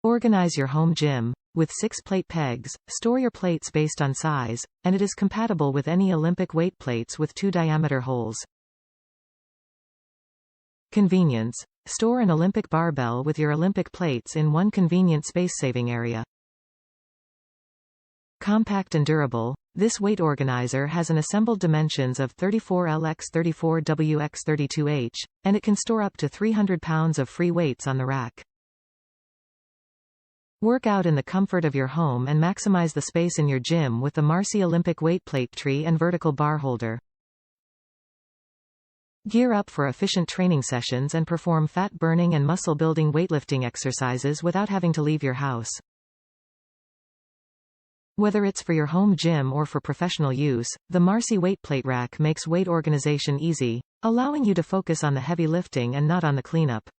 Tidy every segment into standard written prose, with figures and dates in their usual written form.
Organize your home gym. With 6 plate pegs, store your plates based on size, and it is compatible with any Olympic weight plates with 2 diameter holes. Convenience. Store an Olympic barbell with your Olympic plates in one convenient space-saving area. Compact and durable. This weight organizer has an assembled dimensions of 34L x 34W x 32H, and it can store up to 300 pounds of free weights on the rack. Work out in the comfort of your home and maximize the space in your gym with the Marcy Olympic weight plate tree and vertical bar holder. Gear up for efficient training sessions and perform fat-burning and muscle-building weightlifting exercises without having to leave your house. Whether it's for your home gym or for professional use, the Marcy weight plate rack makes weight organization easy, allowing you to focus on the heavy lifting and not on the cleanup.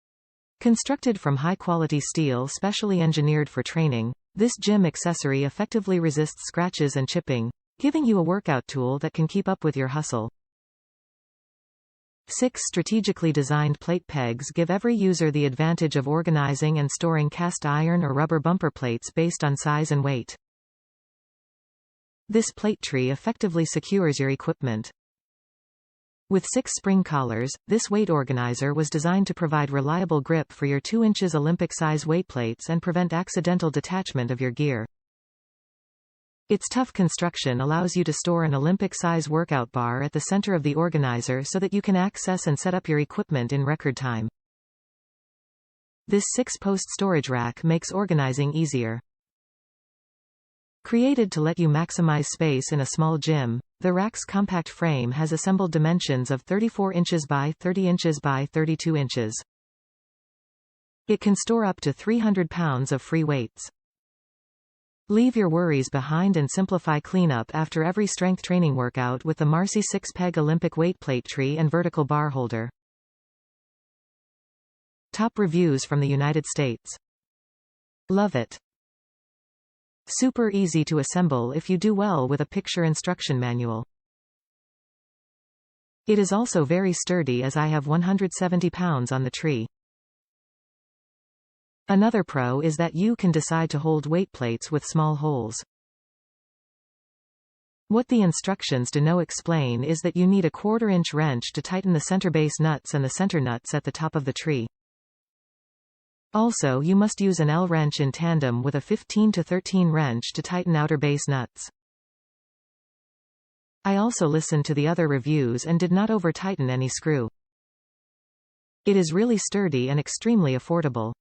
Constructed from high-quality steel specially engineered for training, this gym accessory effectively resists scratches and chipping, giving you a workout tool that can keep up with your hustle. 6 strategically designed plate pegs give every user the advantage of organizing and storing cast iron or rubber bumper plates based on size and weight. This plate tree effectively secures your equipment. With 6 spring collars, this weight organizer was designed to provide reliable grip for your 2 inches Olympic-size weight plates and prevent accidental detachment of your gear. Its tough construction allows you to store an Olympic-size workout bar at the center of the organizer so that you can access and set up your equipment in record time. This 6-post storage rack makes organizing easier. Created to let you maximize space in a small gym, the rack's compact frame has assembled dimensions of 34 inches by 30 inches by 32 inches. It can store up to 300 pounds of free weights. Leave your worries behind and simplify cleanup after every strength training workout with the Marcy 6-peg Olympic weight plate tree and vertical bar holder. Top reviews from the United States. Love it. Super easy to assemble if you do well with a picture instruction manual. It is also very sturdy as I have 170 pounds on the tree. Another pro is that you can decide to hold weight plates with small holes. What the instructions do not explain is that you need a 1/4-inch wrench to tighten the center base nuts and the center nuts at the top of the tree. Also, you must use an L wrench in tandem with a 15 to 13 wrench to tighten outer base nuts. I also listened to the other reviews and did not over-tighten any screw. It is really sturdy and extremely affordable.